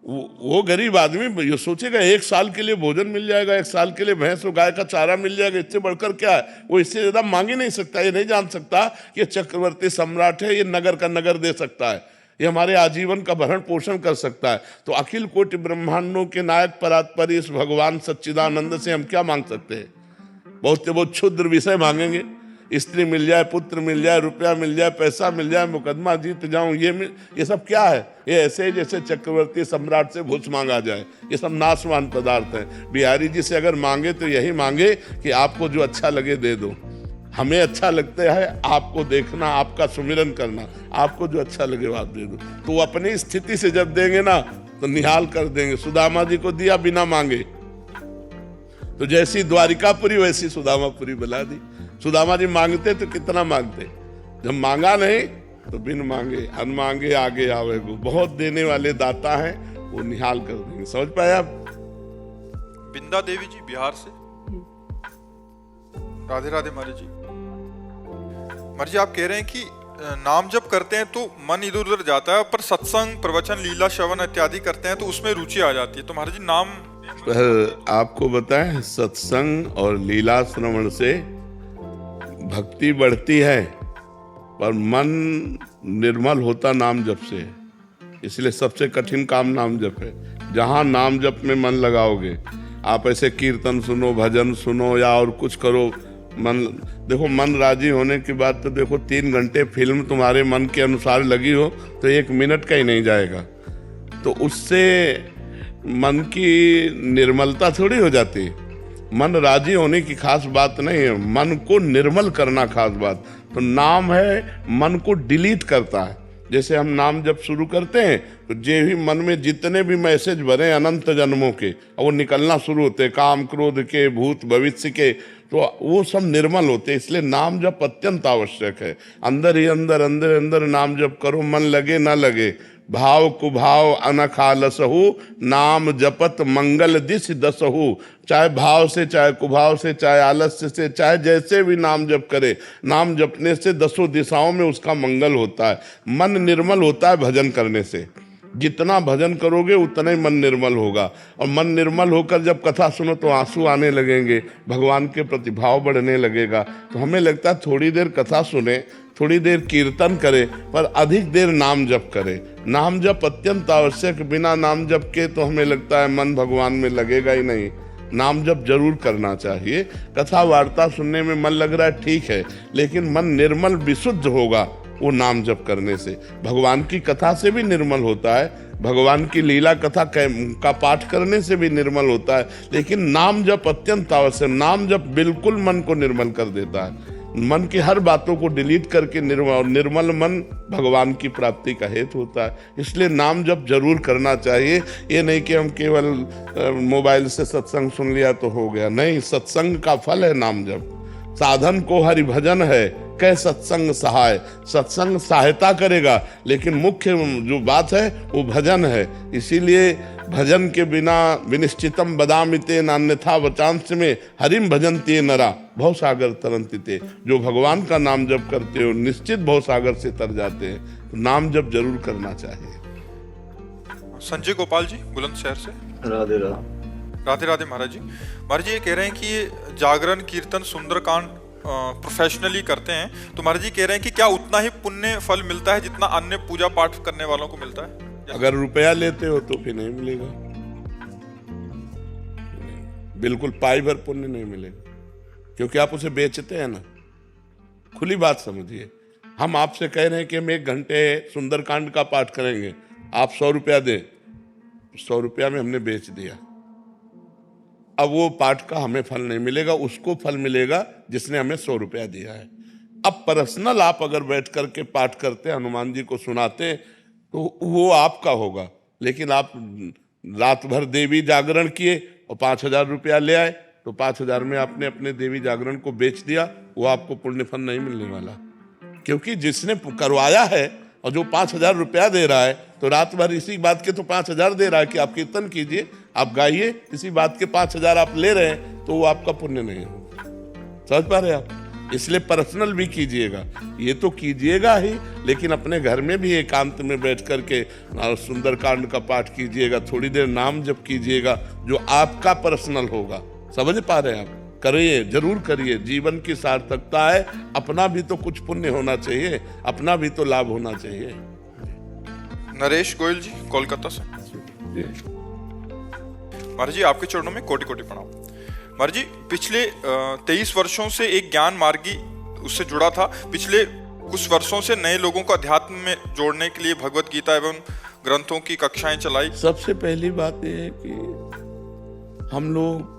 Speaker 2: वो गरीब आदमी ये सोचेगा 1 साल के लिए भोजन मिल जाएगा, 1 साल के लिए भैंस और गाय का चारा मिल जाएगा, इससे बढ़कर क्या है? वो इससे ज्यादा मांग ही नहीं सकता। ये नहीं जान सकता कि ये चक्रवर्ती सम्राट है, ये नगर का नगर दे सकता है, ये हमारे आजीवन का भरण पोषण कर सकता है। तो अखिल कोटि ब्रह्मांडों के नायक परात्परी इस भगवान सच्चिदानंद से हम क्या मांग सकते हैं? बहुत से बहुत क्षुद्र विषय मांगेंगे, स्त्री मिल जाए, पुत्र मिल जाए, रुपया मिल जाए, पैसा मिल जाए, मुकदमा जीत जाऊं, ये सब क्या है? ये ऐसे जैसे चक्रवर्ती सम्राट से घूस मांगा जाए, ये सब नाशवान पदार्थ हैं। बिहारी जी से अगर मांगे तो यही मांगे कि आपको जो अच्छा लगे दे दो, हमें अच्छा लगता है आपको देखना, आपका सुमिरन करना, आपको जो अच्छा लगे वो आप दे दो। तो अपनी स्थिति से जब देंगे ना तो निहाल कर देंगे। सुदामा जी को दिया बिना मांगे, तो जैसी द्वारिकापुरी वैसी सुदामापुरी बुला दी। सुदामा जी मांगते तो कितना मांगते, जब मांगा नहीं तो बिन मांगे अनमांगे आगे आवे गो। बहुत देने वाले दाता हैं, वो निहाल कर देंगे। समझ पाए आप?
Speaker 1: बिंदा देवी जी बिहार से, राधे राधे महाराज जी। महाराज जी, आप कह रहे हैं कि नाम जब करते हैं तो मन इधर उधर जाता है, पर सत्संग, प्रवचन, लीला, श्रवण इत्यादि करते हैं तो उसमें रुचि आ जाती है। तो महाराज जी नाम
Speaker 2: पर आपको बताएं, सत्संग और लीला श्रवण से भक्ति बढ़ती है, पर मन निर्मल होता नाम जप से। इसलिए सबसे कठिन काम नाम जप है। जहाँ नाम जप में मन लगाओगे, आप ऐसे कीर्तन सुनो, भजन सुनो या और कुछ करो, मन देखो, मन राजी होने के बाद तो देखो 3 घंटे फिल्म तुम्हारे मन के अनुसार लगी हो तो 1 मिनट का ही नहीं जाएगा। तो उससे मन की निर्मलता थोड़ी हो जाती है। मन राजी होने की खास बात नहीं है, मन को निर्मल करना खास बात। तो नाम है मन को डिलीट करता है। जैसे हम नाम जब शुरू करते हैं तो जे भी मन में जितने भी मैसेज भरे अनंत जन्मों के, वो निकलना शुरू होते, काम क्रोध के, भूत भविष्य के, तो वो सब निर्मल होते। इसलिए नाम जप अत्यंत आवश्यक है। अंदर ही अंदर अंदर अंदर नाम जप करो, मन लगे ना लगे। भाव कुभाव अनखालसहु, नाम जपत मंगल दिश दसहु। चाहे भाव से, चाहे कुभाव से, चाहे आलस्य से, चाहे जैसे भी नाम जप करे, नाम जपने से 10 दिशाओं में उसका मंगल होता है। मन निर्मल होता है भजन करने से। जितना भजन करोगे उतना ही मन निर्मल होगा। और मन निर्मल होकर जब कथा सुनो तो आंसू आने लगेंगे, भगवान के प्रति भाव बढ़ने लगेगा। तो हमें लगता है थोड़ी देर कथा सुने, थोड़ी देर कीर्तन करे, पर अधिक देर नाम जप करे। नाम जप अत्यंत आवश्यक। बिना नाम जप के तो हमें लगता है मन भगवान में लगेगा ही नहीं। नाम जप जरूर करना चाहिए। कथा वार्ता सुनने में मन लग रहा है ठीक है, लेकिन मन निर्मल विशुद्ध होगा वो नाम जप करने से। भगवान की कथा से भी निर्मल होता है, भगवान की लीला कथा का पाठ करने से भी निर्मल होता है। लेकिन नाम जप अत्यंत आवश्यक। नाम जप बिल्कुल मन को निर्मल कर देता है। मन की हर बातों को डिलीट करके निर्मल मन भगवान की प्राप्ति का हेतु होता है। इसलिए नाम जप जरूर करना चाहिए। ये नहीं कि हम केवल मोबाइल से सत्संग सुन लिया तो हो गया, नहीं। सत्संग का फल है नाम जप। साधन को हरि भजन है, कह सत्संग सहाय। सत्संग सहायता करेगा, लेकिन मुख्य जो बात है वो भजन है। इसीलिए भजन के बिना विनिश्चितम बदामिते नान्यथा वचांस में हरिम भजनते नरा भव सागर तरंतिते। जो भगवान का नाम जप करते हो निश्चित भव सागर से तर जाते हैं। तो नाम जप जरूर करना चाहिए।
Speaker 1: संजय गोपाल जी बुलंदशहर से।
Speaker 3: राधे राधे।
Speaker 1: राधे राधे महाराज जी। महाराज जी ये कह रहे हैं कि ये जागरण कीर्तन सुंदरकांड प्रोफेशनली करते हैं, तो महाराज जी कह रहे हैं कि क्या उतना ही पुण्य फल मिलता है जितना अन्य पूजा पाठ करने वालों को मिलता है?
Speaker 2: अगर रुपया लेते हो तो फिर नहीं मिलेगा, बिल्कुल पाई भर पुण्य नहीं मिलेगा, क्योंकि आप उसे बेचते हैं ना। खुली बात समझिए। हम आपसे कह रहे हैं कि हम 1 घंटे सुंदरकांड का पाठ करेंगे, आप 100 रुपया दें। 100 रुपया में हमने बेच दिया। अब वो पाठ का हमें फल नहीं मिलेगा, उसको फल मिलेगा जिसने हमें 100 रुपया दिया है। अब पर्सनल आप अगर बैठ करके पाठ करते, हनुमान जी को सुनाते, तो वो आपका होगा। लेकिन आप रात भर देवी जागरण किए और 5000 रुपया ले आए, तो 5000 में आपने अपने देवी जागरण को बेच दिया, वो आपको पुण्य फल नहीं मिलने वाला। क्योंकि जिसने करवाया है और जो 5000 रुपया दे रहा है, तो रात भर इसी बात के तो 5000 दे रहा है कि आप कीर्तन कीजिए, आप गाइए, इसी बात के 5000 आप ले रहे हैं, तो वो आपका पुण्य नहीं होगा। समझ पा रहे हैं आप? इसलिए पर्सनल भी कीजिएगा, ये तो कीजिएगा ही, लेकिन अपने घर में भी एकांत में बैठ करके सुंदरकांड का पाठ कीजिएगा, थोड़ी देर नाम जप कीजिएगा, जो आपका पर्सनल होगा। समझ पा रहे हैं आप? करिए, जरूर करिए। जीवन की सार्थकता है, अपना भी तो कुछ पुण्य होना चाहिए, अपना भी तो लाभ होना चाहिए।
Speaker 1: नरेश गोयल जी कोलकाता से। महाराज जी आपके चरणों में कोटि कोटि प्रणाम। महाराज जी पिछले 23 वर्षों से एक ज्ञान मार्गी उससे जुड़ा था। पिछले कुछ वर्षों से नए लोगों को अध्यात्म में जोड़ने के लिए भगवत गीता एवं ग्रंथों की कक्षाएं चलाई।
Speaker 2: सबसे पहली बात यह है कि हम लोग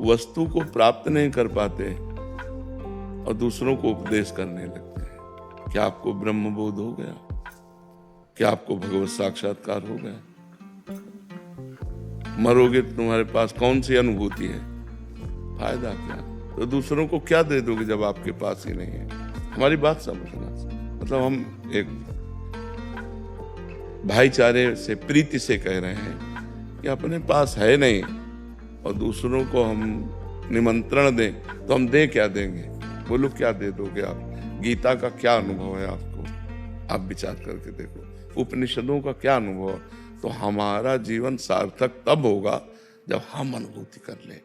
Speaker 2: वस्तु को प्राप्त नहीं कर पाते और दूसरों को उपदेश करने लगते हैं। क्या आपको ब्रह्म बोध हो गया? क्या आपको भगवत साक्षात्कार हो गया? मरोगे तो तुम्हारे पास कौन सी अनुभूति है? फायदा क्या? तो दूसरों को क्या दे दोगे जब आपके पास ही नहीं है? हमारी बात समझना। मतलब हम एक भाईचारे से, प्रीति से कह रहे हैं कि अपने पास है नहीं और दूसरों को हम निमंत्रण दें, तो हम दे क्या देंगे? बोलो क्या दे दोगे आप? गीता का क्या अनुभव है आपको? आप विचार करके देखो। उपनिषदों का क्या अनुभव है? तो हमारा जीवन सार्थक तब होगा जब हम अनुभूति कर लें,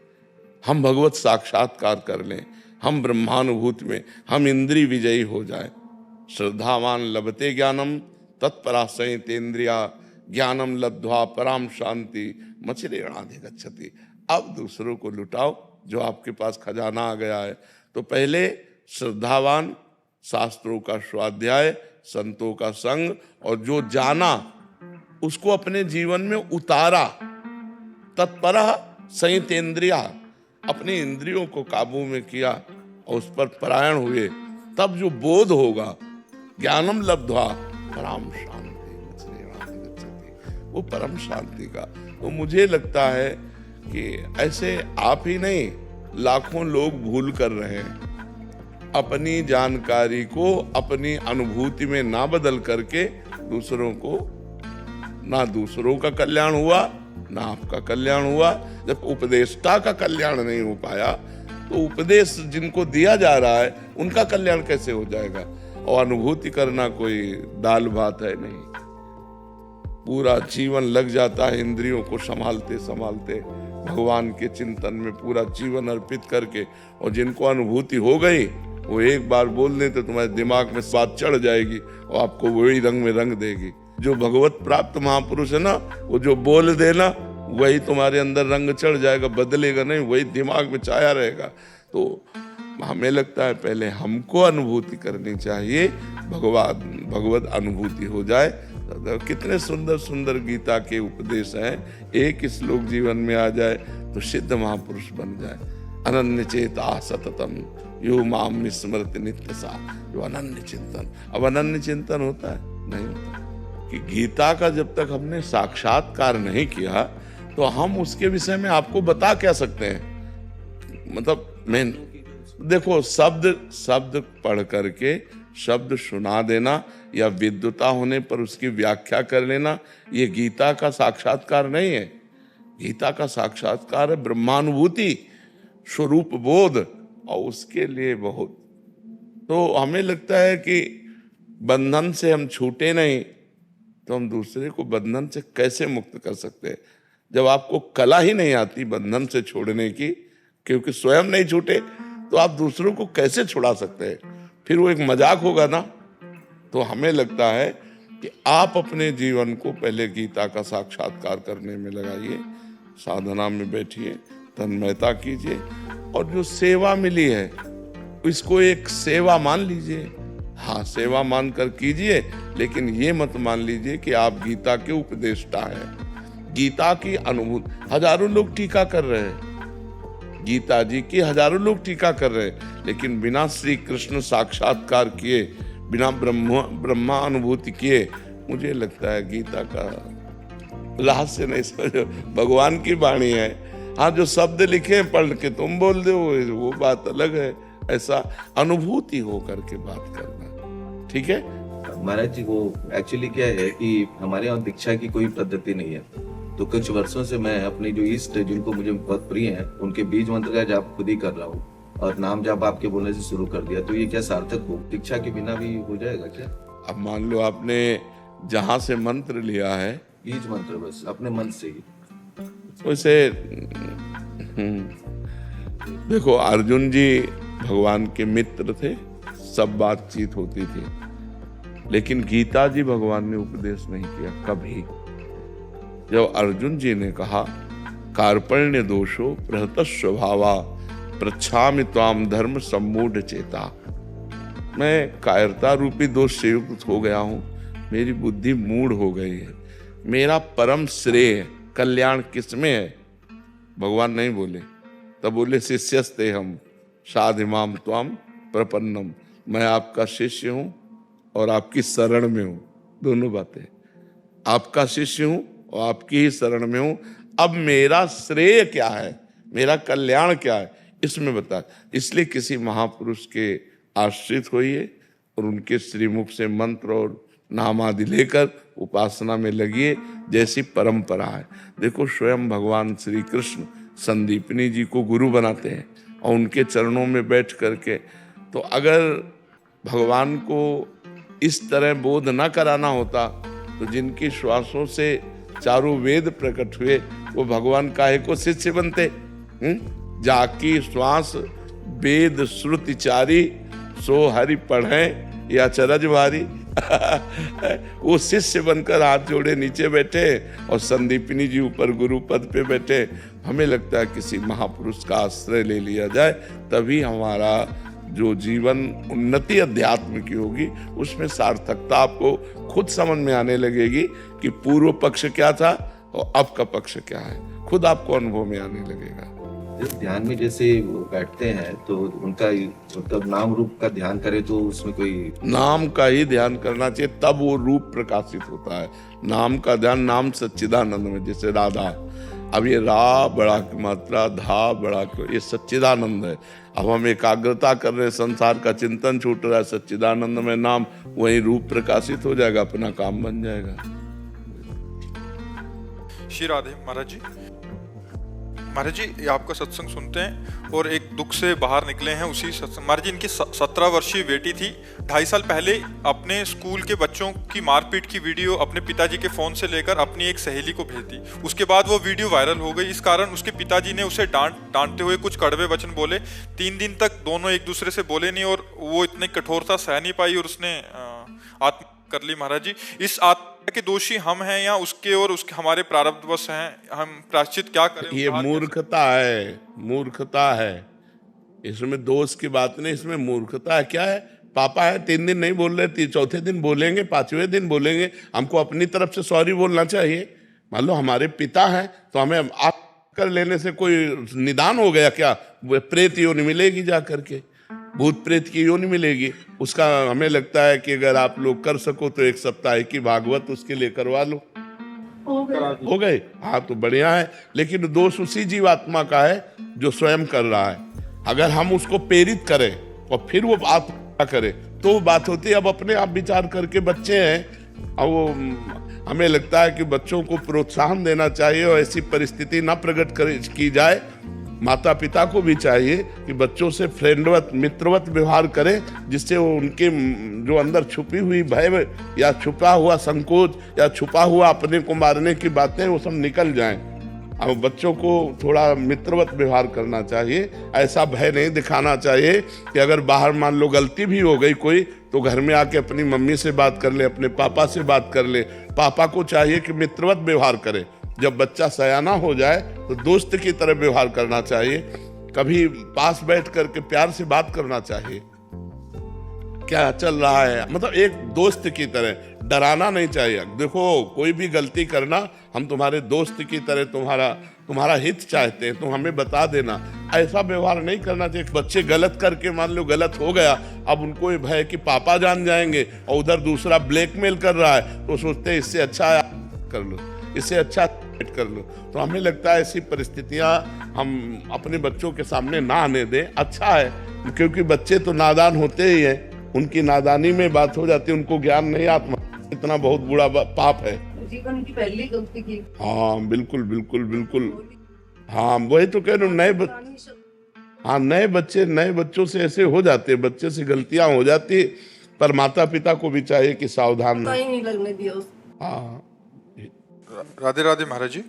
Speaker 2: हम भगवत साक्षात्कार कर लें, हम ब्रह्मानुभूति में, हम इंद्रिय विजयी हो जाए। श्रद्धावान लभते ज्ञानम तत्परा संयतेन्द्रिया ज्ञानम लब्ध्वा पराम शांति मचिरेणाधिगच्छति। अब दूसरों को लुटाओ जो आपके पास खजाना आ गया है। तो पहले श्रद्धावान, शास्त्रों का स्वाध्याय, संतों का संग, और जो जाना उसको अपने जीवन में उतारा। तत्परा संयतेन्द्रिया, अपनी इंद्रियों को काबू में किया और उस पर परायण हुए, तब जो बोध होगा, ज्ञानम लब्ध्वा परम शांति, वो परम शांति का। तो मुझे लगता है कि ऐसे आप ही नहीं, लाखों लोग भूल कर रहे हैं। अपनी जानकारी को अपनी अनुभूति में ना बदल करके दूसरों को, ना दूसरों का कल्याण हुआ ना आपका कल्याण हुआ। जब उपदेष्टा का कल्याण नहीं हो पाया तो उपदेश जिनको दिया जा रहा है उनका कल्याण कैसे हो जाएगा। और अनुभूति करना कोई दाल भात है नहीं, पूरा जीवन लग जाता है इंद्रियों को संभालते संभालते, भगवान के चिंतन में पूरा जीवन अर्पित करके। और जिनको अनुभूति हो गई वो एक बार बोल दें तो तुम्हारे दिमाग में बात चढ़ जाएगी और आपको वही रंग में रंग देगी। जो भगवत प्राप्त महापुरुष है ना, वो जो बोल देना वही तुम्हारे अंदर रंग चढ़ जाएगा, बदलेगा नहीं, वही दिमाग में छाया रहेगा। तो हमें लगता है पहले हमको अनुभूति करनी चाहिए, भगवत अनुभूति हो जाए। तो कितने सुंदर सुंदर गीता के उपदेश हैं, एक श्लोक जीवन में आ जाए तो सिद्ध महापुरुष बन जाए। अनन्य चेता सततम यो माम स्मृति नित्य सा, जो अनन्य चिंतन। अब अनन्य चिंतन होता है? नहीं होता। कि गीता का जब तक हमने साक्षात्कार नहीं किया तो हम उसके विषय में आपको बता क्या सकते हैं। मतलब मैं देखो, शब्द पढ़ करके शब्द सुना देना या विद्वता होने पर उसकी व्याख्या कर लेना, ये गीता का साक्षात्कार नहीं है। गीता का साक्षात्कार है ब्रह्मानुभूति, स्वरूप बोध, और उसके लिए बहुत। तो हमें लगता है कि बंधन से हम छूटे नहीं तो हम दूसरे को बंधन से कैसे मुक्त कर सकते हैं। जब आपको कला ही नहीं आती बंधन से छोड़ने की, क्योंकि स्वयं नहीं छूटे, तो आप दूसरों को कैसे छुड़ा सकते हैं? फिर वो एक मजाक होगा ना। तो हमें लगता है कि आप अपने जीवन को पहले गीता का साक्षात्कार करने में लगाइए, साधना में बैठिए, तन्मयता कीजिए, और जो सेवा मिली है इसको एक सेवा मान लीजिए। हाँ, सेवा मान कर कीजिए, लेकिन ये मत मान लीजिए कि आप गीता के उपदेष्टा हैं। गीता की अनुभूति, हजारों लोग टीका कर रहे हैं, गीता जी की हजारों लोग टीका कर रहे हैं, लेकिन बिना श्री कृष्ण साक्षात्कार किए, बिना ब्रह्मा अनुभूति किए, मुझे लगता है गीता का रहस्य नहीं समझो। भगवान की वाणी है। हाँ, जो शब्द लिखे पढ़ के तुम बोल दो वो बात अलग है। ऐसा अनुभूति हो करके बात करना, ठीक है
Speaker 4: महाराज जी। वो एक्चुअली क्या है कि हमारे यहाँ दीक्षा की कोई पद्धति नहीं है, तो कुछ वर्षों से मैं अपने जो इष्ट जिनको मुझे बहुत प्रिय हैं उनके बीज मंत्र का जाप खुद ही कर रहा हूँ, और नाम जाप आपके बोलने से शुरू कर दिया। तो ये क्या सार्थक हो? दीक्षा के बिना भी हो जाएगा क्या? अब
Speaker 2: मान लो आपने जहां से मंत्र लिया है,
Speaker 4: बीज मंत्र बस अपने मन से ही,
Speaker 2: वैसे देखो, अर्जुन जी भगवान के मित्र थे, सब बातचीत होती थी, लेकिन गीता जी भगवान ने उपदेश नहीं किया कभी। जब अर्जुन जी ने कहा कार्पण्य दोषो प्रहत स्वभावा प्रच्छामि त्वाम धर्म सम्मूढ़ चेता, मैं कायरता रूपी दोष से युक्त हो गया हूं, मेरी बुद्धि मूढ़ हो गई है, मेरा परम श्रेय कल्याण किसमें है? भगवान नहीं बोले, तब बोले शिष्यस्ते हम साधिमाम त्वाम प्रपन्नम, मैं आपका शिष्य हूं और आपकी शरण में हूं। दोनों बातें, आपका शिष्य हूं और आपकी ही शरण में हूं। अब मेरा श्रेय क्या है, मेरा कल्याण क्या है, इसमें बता। इसलिए किसी महापुरुष के आश्रित होइए और उनके श्रीमुख से मंत्र और नाम आदि लेकर उपासना में लगिए, जैसी परंपरा है। देखो, स्वयं भगवान श्री कृष्ण संदीपनी जी को गुरु बनाते हैं और उनके चरणों में बैठ करके, तो अगर भगवान को इस तरह बोध न कराना होता तो जिनकी श्वासों से चारों वेद प्रकट हुए वो भगवान काहे को शिष्य बनते? जाकी श्वास वेद श्रुति चारी, सो हरि पढ़े या चरज भारी। वो शिष्य बनकर हाथ जोड़े नीचे बैठे और संदीपिनी जी ऊपर गुरु पद पे बैठे। हमें लगता है किसी महापुरुष का आश्रय ले लिया जाए, तभी हमारा जो जीवन उन्नति अध्यात्म की होगी उसमें सार्थकता आपको खुद समझ में आने लगेगी कि पूर्व पक्ष क्या था और अब का पक्ष क्या है, खुद आपको अनुभव में आने लगेगा।
Speaker 4: ध्यान में जैसे वो बैठते हैं तो उनका मतलब नाम रूप का ध्यान करे तो उसमें कोई
Speaker 2: नाम का ही ध्यान करना चाहिए, तब वो रूप प्रकाशित होता है। नाम का ध्यान, नाम सच्चिदानंद में, जैसे राधा, अब ये रा बड़ा की मात्रा, धा बड़ा की, ये सच्चिदानंद है। अब हम एकाग्रता कर रहे हैं, संसार का चिंतन छूट रहा है, सच्चिदानंद में नाम, वही रूप प्रकाशित हो जाएगा, अपना काम बन जाएगा।
Speaker 1: श्री राधे महाराज जी। महाराज जी, ये आपका सत्संग सुनते हैं और एक दुख से बाहर निकले हैं उसी सत्संग। महाराज जी, इनकी 17 वर्षीय बेटी थी, 2.5 साल पहले अपने स्कूल के बच्चों की मारपीट की वीडियो अपने पिताजी के फोन से लेकर अपनी एक सहेली को भेज दी। उसके बाद वो वीडियो वायरल हो गई। इस कारण उसके पिताजी ने उसे डांटते हुए कुछ कड़वे वचन बोले। 3 दिन तक दोनों एक दूसरे से बोले नहीं और वो इतनी कठोरता सह नहीं पाई और उसने आत्महत्या कर ली। महाराज जी, इस आत्महत्या के दोषी हम हैं या उसके और उसके हमारे प्रारब्धवश हैं? हम प्रायश्चित क्या करें?
Speaker 2: ये मूर्खता है, मूर्खता है, इसमें दोष की बात नहीं, इसमें मूर्खता है। क्या है, पापा है, 3 दिन नहीं बोल रहे, 4थे दिन बोलेंगे, 5वें दिन बोलेंगे। हमको अपनी तरफ से सॉरी बोलना चाहिए। मान लो हमारे पिता हैं तो हमें आप कर लेने से कोई निदान हो गया क्या? प्रेत योनि मिलेगी जा करके, भूत प्रेत की योनि मिलेगी। उसका हमें लगता है कि अगर आप लोग कर सको तो 1 सप्ताह की भागवत उसके लिए करवा लो, हो गए। हाँ तो बढ़िया है, लेकिन दोष उसी जीवात्मा का है जो स्वयं कर रहा है। अगर हम उसको प्रेरित करें और फिर वो बात करे तो वो बात होती है। अब अपने आप विचार करके, बच्चे हैं, अब वो हमें लगता है कि बच्चों को प्रोत्साहन देना चाहिए और ऐसी परिस्थिति ना प्रकट की जाए। माता पिता को भी चाहिए कि बच्चों से फ्रेंडवत, मित्रवत व्यवहार करें, जिससे वो उनके जो अंदर छुपी हुई भय या छुपा हुआ संकोच या छुपा हुआ अपने को मारने की बातें वो सब निकल जाएं। अब बच्चों को थोड़ा मित्रवत व्यवहार करना चाहिए, ऐसा भय नहीं दिखाना चाहिए कि अगर बाहर मान लो गलती भी हो गई कोई, तो घर में आके अपनी मम्मी से बात कर ले, अपने पापा से बात कर ले। पापा को चाहिए कि मित्रवत व्यवहार करे। जब बच्चा सयाना हो जाए तो दोस्त की तरह व्यवहार करना चाहिए, कभी पास बैठ करके प्यार से बात करना चाहिए, क्या चल रहा है, मतलब एक दोस्त की तरह, डराना नहीं चाहिए। देखो कोई भी गलती करना, हम तुम्हारे दोस्त की तरह तुम्हारा हित चाहते हैं, तुम हमें बता देना, ऐसा व्यवहार नहीं करना चाहिए। बच्चे गलत करके मान लो गलत हो गया, अब उनको ये भय कि पापा जान जाएंगे और उधर दूसरा ब्लैकमेल कर रहा है, तो सोचते हैं इससे अच्छा कर लो, इससे अच्छा कर लो। तो हमें लगता है ऐसी परिस्थितियां हम अपने बच्चों के सामने ना आने दें, अच्छा है, क्योंकि बच्चे तो नादान होते ही हैं, उनकी नादानी में बात हो जाती है, उनको ज्ञान नहीं, आत्मा इतना बहुत बुरा पाप है।
Speaker 5: जीवन की पहली गलती की।
Speaker 2: हाँ बिल्कुल बिल्कुल बिल्कुल, हाँ वही तो कह रहा हूँ, हाँ नए बच्चों से ऐसे हो जाते हैं, बच्चे से गलतियां हो जाती, पर माता पिता को भी चाहिए कि सावधान
Speaker 5: नहीं लगने दिया।
Speaker 2: हाँ।
Speaker 1: राधे राधे महाराज जी।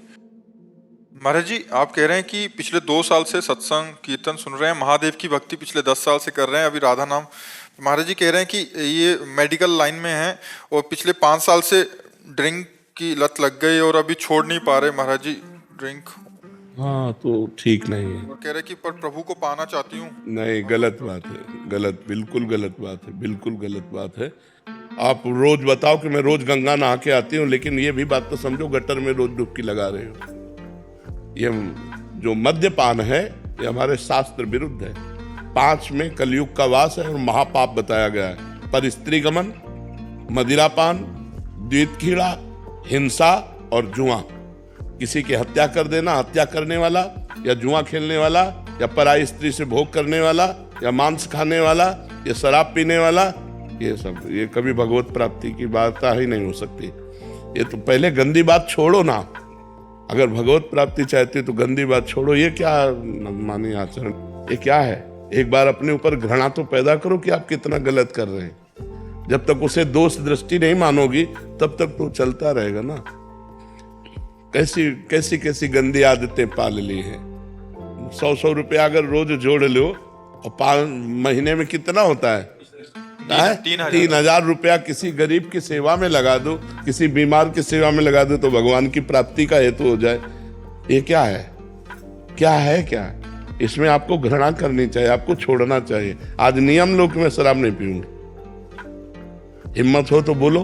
Speaker 1: महाराज जी, आप कह रहे हैं कि पिछले 2 साल से सत्संग कीर्तन सुन रहे हैं, महादेव की भक्ति पिछले 10 साल से कर रहे हैं, अभी राधा नाम। महाराज जी कह रहे हैं कि ये मेडिकल लाइन में है और पिछले 5 साल से ड्रिंक की लत लग गई और अभी छोड़ नहीं पा रहे महाराज जी ड्रिंक।
Speaker 2: हाँ तो ठीक नहीं है।
Speaker 1: और कह रहे कि पर प्रभु को पाना चाहती हूँ।
Speaker 2: नहीं, गलत बात है, गलत, बिल्कुल गलत बात है, बिल्कुल गलत बात है। आप रोज बताओ कि मैं रोज गंगा नहा के आती हूँ, लेकिन ये भी बात तो समझो गटर में रोज डुबकी लगा रहे हो। ये जो मद्यपान है ये हमारे शास्त्र विरुद्ध है। 5 में कलयुग का वास है और महापाप बताया गया है। पर स्त्री गमन, मदिरापान, द्वितखीड़ा, हिंसा और जुआ, किसी की हत्या कर देना, हत्या करने वाला या जुआ खेलने वाला या पराई स्त्री से भोग करने वाला या मांस खाने वाला या शराब पीने वाला, ये सब, ये कभी भगवत प्राप्ति की बात ही नहीं हो सकती। ये तो पहले गंदी बात छोड़ो ना, अगर भगवत प्राप्ति चाहते तो गंदी बात छोड़ो। ये क्या मनमानी आचरण, ये क्या है? एक बार अपने ऊपर घृणा तो पैदा करो कि आप कितना गलत कर रहे हैं। जब तक उसे दोष दृष्टि नहीं मानोगी तब तक तो चलता रहेगा ना। कैसी कैसी गंदी आदतें पाल ली हैं। 100 रुपया अगर रोज जोड़ लो और 5 महीने में कितना होता है? 3,000 रुपया किसी गरीब की सेवा में लगा दो, किसी बीमार की सेवा में लगा दो तो भगवान की प्राप्ति का हेतु हो जाए। ये क्या है? क्या है? क्या है? इसमें आपको घृणा करनी चाहिए, आपको छोड़ना चाहिए। आज नियम लोक में शराब नहीं पीऊंगी, हिम्मत हो तो बोलो।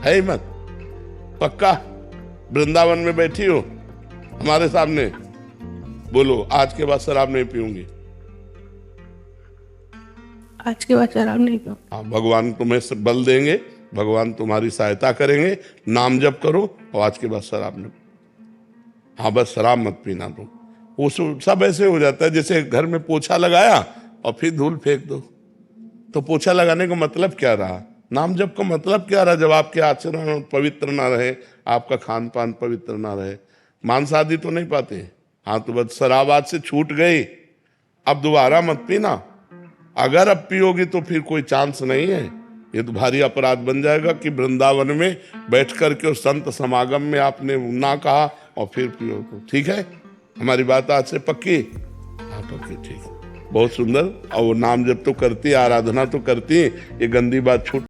Speaker 2: है हिम्मत? पक्का? वृंदावन में बैठी हो हमारे सामने, बोलो आज के बाद शराब नहीं पीऊंगी।
Speaker 6: आज के बाद शराब नहीं पीऊँ।
Speaker 2: हाँ, भगवान तुम्हें बल देंगे, भगवान तुम्हारी सहायता करेंगे। नाम जप करो और आज के बाद शराब नहीं। हाँ, बस शराब मत पीना तुम। वो सब ऐसे हो जाता है जैसे घर में पोछा लगाया और फिर धूल फेंक दो। तो पोछा लगाने का मतलब क्या रहा? नाम जप का मतलब क्या रहा? जब आपके आचरण पवित्र ना रहे, आपका खान पान पवित्र ना रहे, मांस आदि तो नहीं पाते। हाँ, तो बस शराब आज से छूट गई, अब दोबारा मत पीना। अगर अब पियोगी तो फिर कोई चांस नहीं है। ये तो भारी अपराध बन जाएगा कि वृंदावन में बैठ करके उस संत समागम में आपने ना कहा और फिर पियो। तो ठीक है, हमारी बात आज से पक्की? हाँ, पक्की, ठीक है, बहुत सुंदर। और वो नाम जब तो करती, आराधना तो करती, ये गंदी बात छूट